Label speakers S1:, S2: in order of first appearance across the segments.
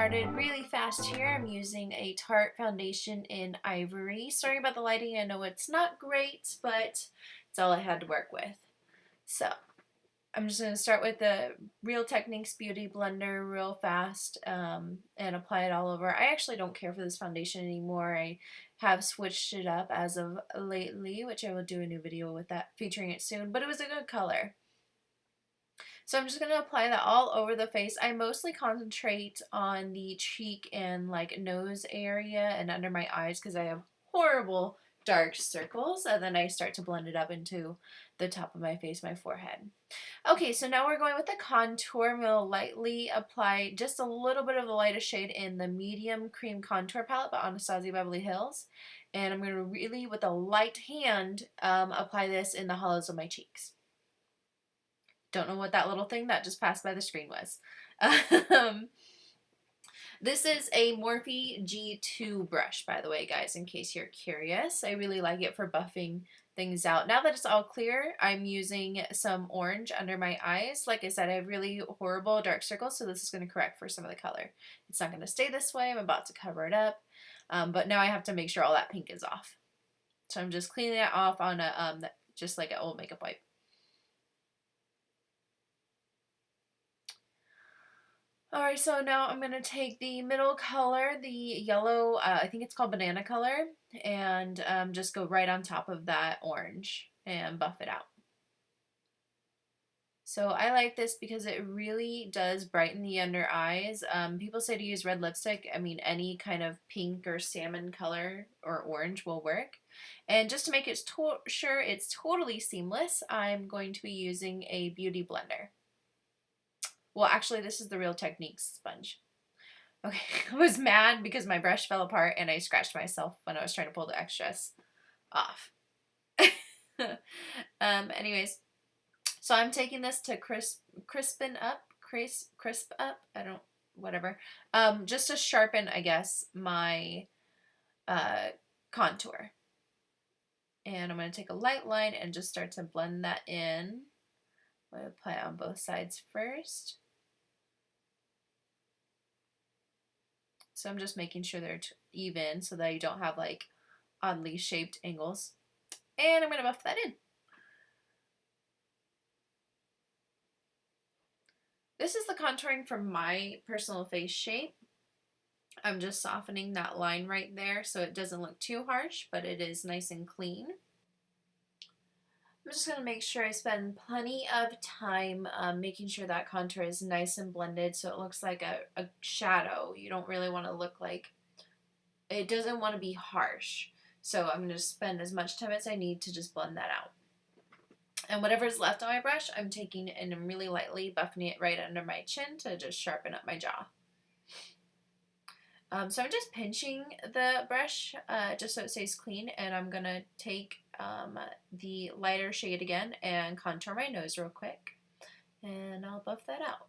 S1: started really fast here. I'm using a Tarte foundation in Ivory. Sorry about the lighting. I know it's not great, but it's all I had to work with. So I'm just going to start with the Real Techniques Beauty Blender real fast and apply it all over. I actually don't care for this foundation anymore. I have switched it up as of lately, which I will do a new video with that featuring it soon, but it was a good color. So I'm just going to apply that all over the face. I mostly concentrate on the cheek and like nose area and under my eyes because I have horrible dark circles, and then I start to blend it up into the top of my face, my forehead. Okay, so now we're going with the contour. I'm going to lightly apply just a little bit of the lightest shade in the medium cream contour palette by Anastasia Beverly Hills. And I'm going to really, with a light hand, apply this in the hollows of my cheeks. Don't know what that little thing that just passed by the screen was. This is a Morphe G2 brush, by the way, guys, in case you're curious. I really like it for buffing things out. Now that it's all clear, I'm using some orange under my eyes. Like I said, I have really horrible dark circles, so this is going to correct for some of the color. It's not going to stay this way. I'm about to cover it up, but now I have to make sure all that pink is off. So I'm just cleaning it off on a just like an old makeup wipe. Alright, so now I'm going to take the middle color, the yellow, I think it's called banana color, and just go right on top of that orange and buff it out. So I like this because it really does brighten the under eyes. People say to use red lipstick. I mean, any kind of pink or salmon color or orange will work. And just to make it sure it's totally seamless, I'm going to be using a beauty blender. Well, actually, this is the Real Techniques sponge. Okay, I was mad because my brush fell apart and I scratched myself when I was trying to pull the extras off. Anyways, so I'm taking this to crisp up, whatever. Just to sharpen, I guess, my contour. And I'm going to take a light line and just start to blend that in. I'm going to apply it on both sides first. So I'm just making sure they're even so that you don't have like oddly shaped angles. And I'm going to buff that in. This is the contouring for my personal face shape. I'm just softening that line right there so it doesn't look too harsh, but it is nice and clean. I'm just going to make sure I spend plenty of time making sure that contour is nice and blended so it looks like a shadow. You don't really want to look like, it doesn't want to be harsh. So I'm going to spend as much time as I need to just blend that out. And whatever's left on my brush, I'm taking and I'm really lightly buffing it right under my chin to just sharpen up my jaw. So I'm just pinching the brush just so it stays clean, and I'm going to take the lighter shade again and contour my nose real quick, and I'll buff that out.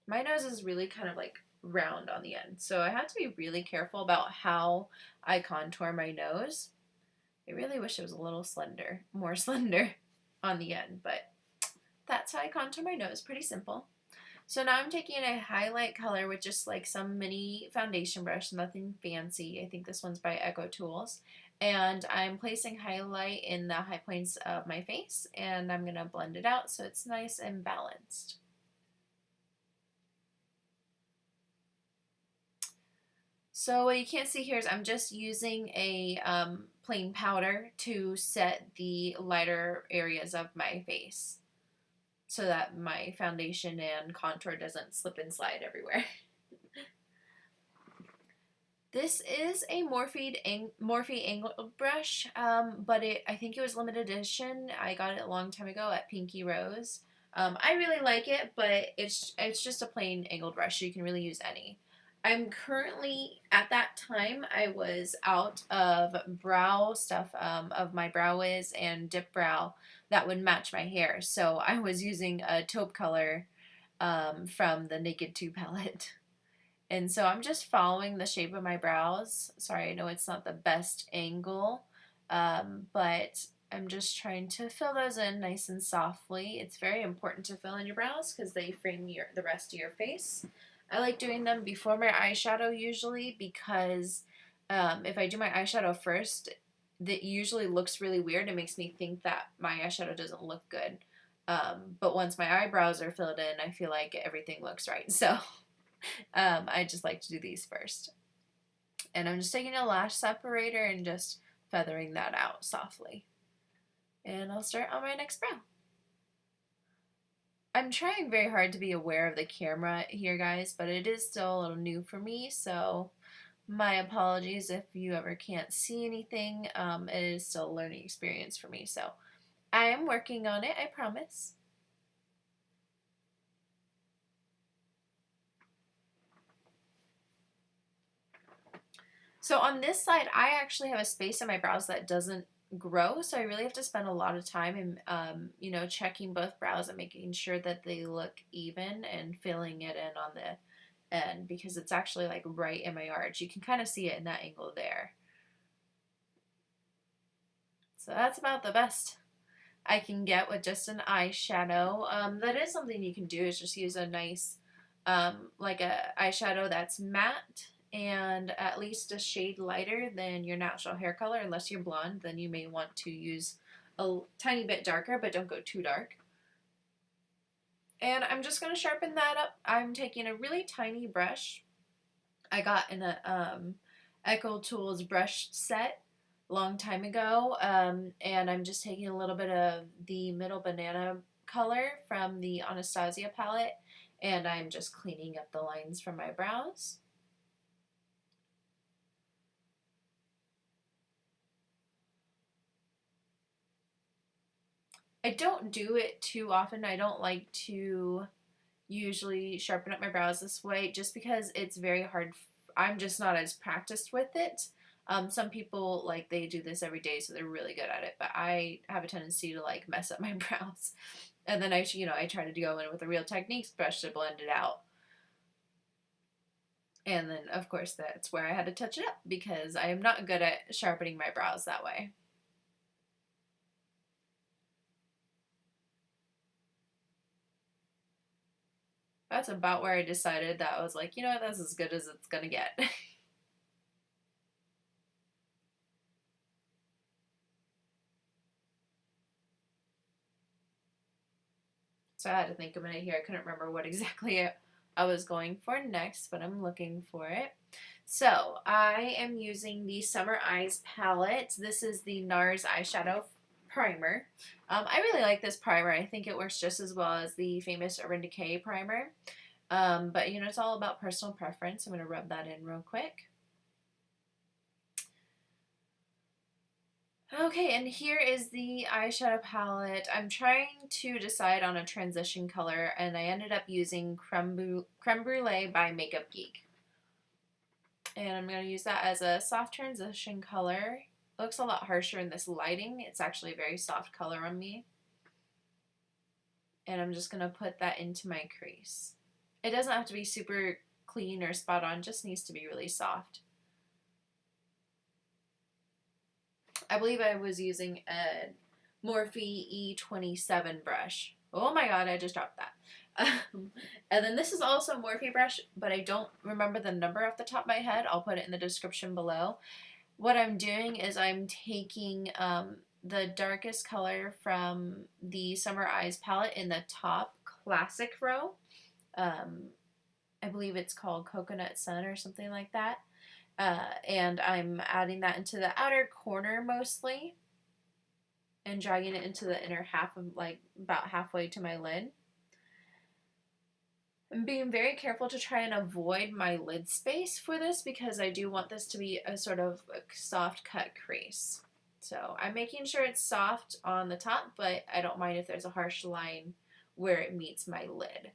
S1: My nose is really kind of like round on the end, so I have to be really careful about how I contour my nose. I really wish it was a little slender, more slender on the end, but that's how I contour my nose. Pretty simple. So now I'm taking a highlight color with just like some mini foundation brush, nothing fancy. I think this one's by Echo Tools. And I'm placing highlight in the high points of my face, and I'm going to blend it out so it's nice and balanced. So what you can't see here is I'm just using a plain powder to set the lighter areas of my face, so that my foundation and contour doesn't slip and slide everywhere. This is a Morphe angled brush, but I think it was limited edition. I got it a long time ago at Pinky Rose. I really like it, but it's just a plain angled brush, so you can really use any. I'm currently, at that time, I was out of brow stuff, of my Brow Wiz and Dip Brow that would match my hair. So I was using a taupe color from the Naked 2 palette. And so I'm just following the shape of my brows. Sorry, I know it's not the best angle, but I'm just trying to fill those in nice and softly. It's very important to fill in your brows because they frame the rest of your face. I like doing them before my eyeshadow usually because if I do my eyeshadow first, that usually looks really weird. It makes me think that my eyeshadow doesn't look good. But once my eyebrows are filled in, I feel like everything looks right. So I just like to do these first. And I'm just taking a lash separator and just feathering that out softly. And I'll start on my next brow. I'm trying very hard to be aware of the camera here, guys, but it is still a little new for me, so my apologies if you ever can't see anything. It is still a learning experience for me, so I am working on it, I promise. So on this side, I actually have a space in my brows that doesn't grow, so I really have to spend a lot of time in, checking both brows and making sure that they look even and filling it in on the end because it's actually like right in my arch. You can kind of see it in that angle there. So that's about the best I can get with just an eyeshadow. That is something you can do is just use a nice, like a eyeshadow that's matte and at least a shade lighter than your natural hair color. Unless you're blonde, then you may want to use a tiny bit darker, but don't go too dark. And I'm just going to sharpen that up. I'm taking a really tiny brush I got in a Echo Tools brush set long time ago, and I'm just taking a little bit of the middle banana color from the Anastasia palette, and I'm just cleaning up the lines from my brows. I don't do it too often. I don't like to usually sharpen up my brows this way just because it's very hard. I'm just not as practiced with it. Some people like they do this every day, so they're really good at it. But I have a tendency to like mess up my brows, and then I try to go in with a Real Techniques brush to blend it out. And then of course that's where I had to touch it up because I am not good at sharpening my brows that way. That's about where I decided that I was like, you know what, that's as good as it's gonna get. So I had to think a minute here. I couldn't remember what exactly I was going for next, but I'm looking for it. So I am using the Summer Eyes palette. This is the Nars eyeshadow primer. I really like this primer. I think it works just as well as the famous Urban Decay primer. But it's all about personal preference. I'm going to rub that in real quick. Okay, and here is the eyeshadow palette. I'm trying to decide on a transition color, and I ended up using Creme Brûlée by Makeup Geek. And I'm going to use that as a soft transition color. It looks a lot harsher in this lighting. It's actually a very soft color on me. And I'm just going to put that into my crease. It doesn't have to be super clean or spot on, just needs to be really soft. I believe I was using a Morphe E27 brush. Oh my god, I just dropped that. And then this is also a Morphe brush, but I don't remember the number off the top of my head. I'll put it in the description below. What I'm doing is I'm taking the darkest color from the Summer Eyes palette in the top classic row. I believe it's called Coconut Sun or something like that. And I'm adding that into the outer corner mostly and dragging it into the inner half of like about halfway to my lid. I'm being very careful to try and avoid my lid space for this because I do want this to be a sort of a soft cut crease. So I'm making sure it's soft on the top, but I don't mind if there's a harsh line where it meets my lid.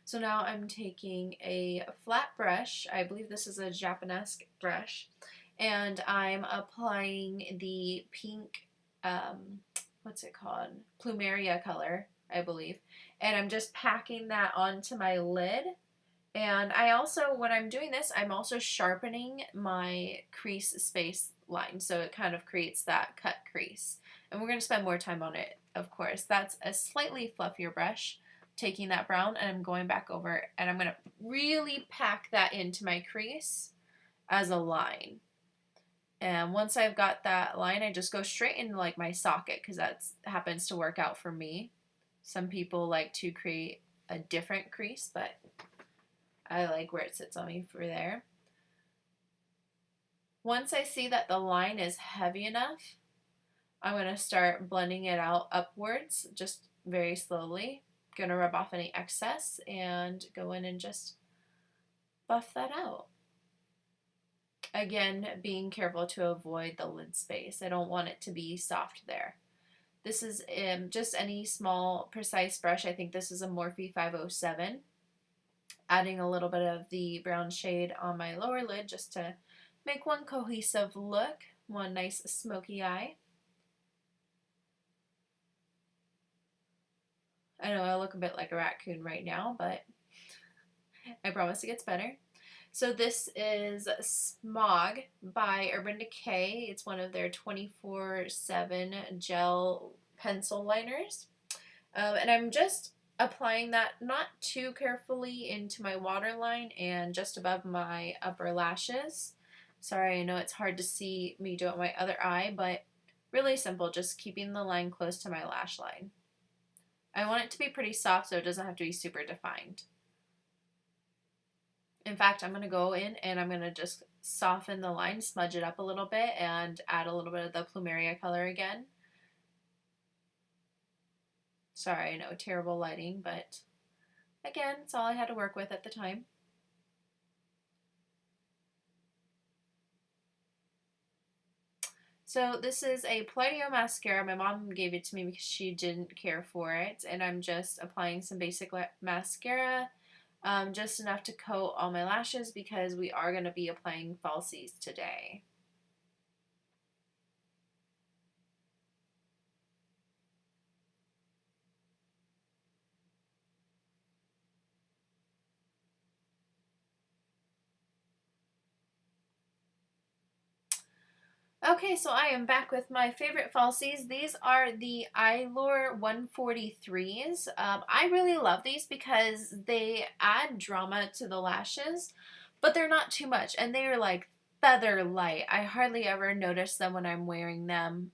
S1: So now I'm taking a flat brush. I believe this is a Japonesque brush. And I'm applying the pink, what's it called? Plumeria color, I believe. And I'm just packing that onto my lid. And I also, when I'm doing this, I'm also sharpening my crease space line, so it kind of creates that cut crease. And we're going to spend more time on it, of course. That's a slightly fluffier brush, taking that brown, and I'm going back over, and I'm going to really pack that into my crease as a line. And once I've got that line, I just go straight into like my socket, because that happens to work out for me. Some people like to create a different crease, but I like where it sits on me for there. Once I see that the line is heavy enough, I'm going to start blending it out upwards, just very slowly. Going to rub off any excess and go in and just buff that out. Again, being careful to avoid the lid space. I don't want it to be soft there. This is just any small, precise brush. I think this is a Morphe 507. Adding a little bit of the brown shade on my lower lid just to make one cohesive look, one nice smoky eye. I know I look a bit like a raccoon right now, but I promise it gets better. So this is Smog by Urban Decay. It's one of their 24/7 gel pencil liners. And I'm just applying that not too carefully into my waterline and just above my upper lashes. Sorry, I know it's hard to see me do it with my other eye, but really simple, just keeping the line close to my lash line. I want it to be pretty soft so it doesn't have to be super defined. In fact, I'm going to go in and I'm going to just soften the line, smudge it up a little bit, and add a little bit of the Plumeria color again. Sorry, I know, terrible lighting, but again, it's all I had to work with at the time. So this is a Palladio mascara. My mom gave it to me because she didn't care for it, and I'm just applying some basic mascara, just enough to coat all my lashes because we are going to be applying falsies today. Okay, so I am back with my favorite falsies. These are the Eyelure 143s. I really love these because they add drama to the lashes, but they're not too much, and they are like feather light. I hardly ever notice them when I'm wearing them.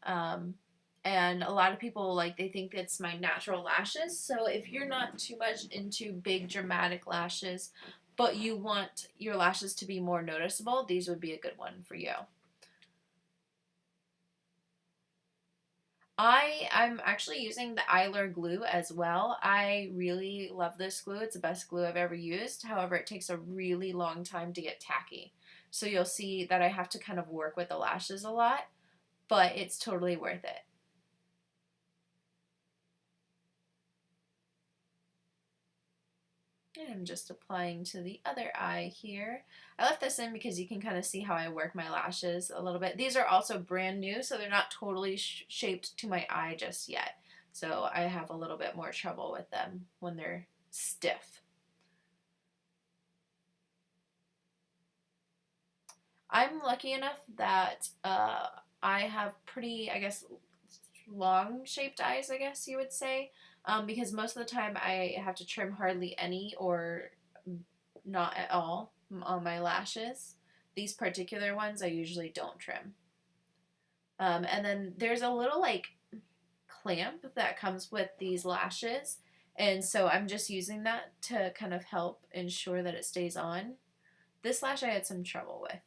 S1: And a lot of people, like, they think it's my natural lashes. So if you're not too much into big dramatic lashes, but you want your lashes to be more noticeable, these would be a good one for you. I'm actually using the Eyelure glue as well. I really love this glue. It's the best glue I've ever used. However, it takes a really long time to get tacky. So you'll see that I have to kind of work with the lashes a lot, but it's totally worth it. And I'm just applying to the other eye here. I left this in because you can kind of see how I work my lashes a little bit. These are also brand new, so they're not totally shaped to my eye just yet. So I have a little bit more trouble with them when they're stiff. I'm lucky enough that I have pretty, I guess, long shaped eyes, I guess you would say. Because most of the time I have to trim hardly any or not at all on my lashes. These particular ones I usually don't trim. And then there's a little like clamp that comes with these lashes, and so I'm just using that to kind of help ensure that it stays on. This lash I had some trouble with.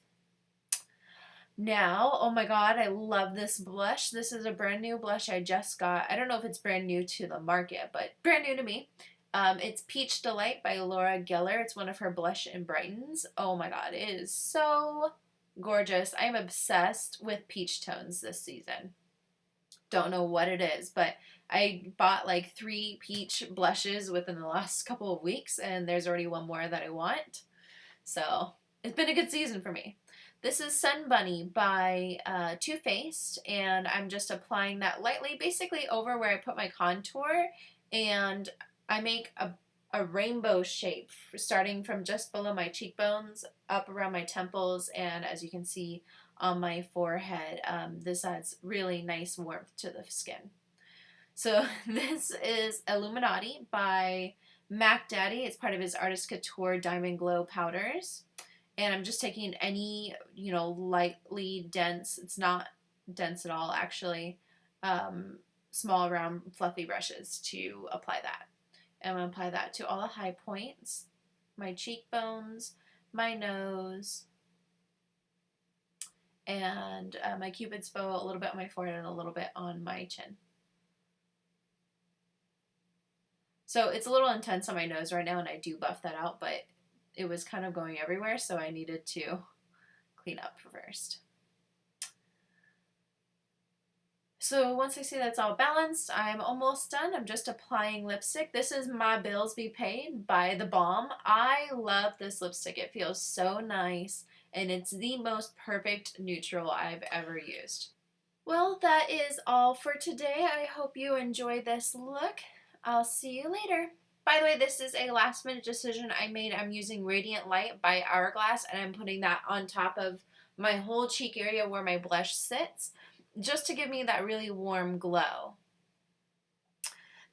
S1: Now, oh my god, I love this blush. This is a brand new blush I just got. I don't know if it's brand new to the market, but brand new to me. It's Peach Delight by Laura Geller. It's one of her Blush-N-Brightens. Oh my god, it is so gorgeous. I'm obsessed with peach tones this season. Don't know what it is, but I bought like 3 peach blushes within the last couple of weeks, and there's already one more that I want. So it's been a good season for me. This is Sun Bunny by Too Faced, and I'm just applying that lightly, basically over where I put my contour, and I make a rainbow shape starting from just below my cheekbones, up around my temples, and as you can see on my forehead. This adds really nice warmth to the skin. So this is Illuminati by Mac Daddy. It's part of his Artist Couture Diamond Glow powders. And I'm just taking any, lightly dense, it's not dense at all actually, small round fluffy brushes to apply that. And I'm going to apply that to all the high points, my cheekbones, my nose, and my cupid's bow, a little bit on my forehead and a little bit on my chin. So it's a little intense on my nose right now, and I do buff that out, but it was kind of going everywhere, so I needed to clean up first. So once I see that's all balanced, I'm almost done. I'm just applying lipstick. This is my Billsbepaid by the Balm. I love this lipstick. It feels so nice, and it's the most perfect neutral I've ever used. Well, that is all for today. I hope you enjoy this look. I'll see you later. By the way, this is a last minute decision I made. I'm using Radiant Light by Hourglass, and I'm putting that on top of my whole cheek area where my blush sits, just to give me that really warm glow.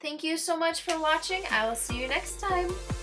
S1: Thank you so much for watching. I will see you next time.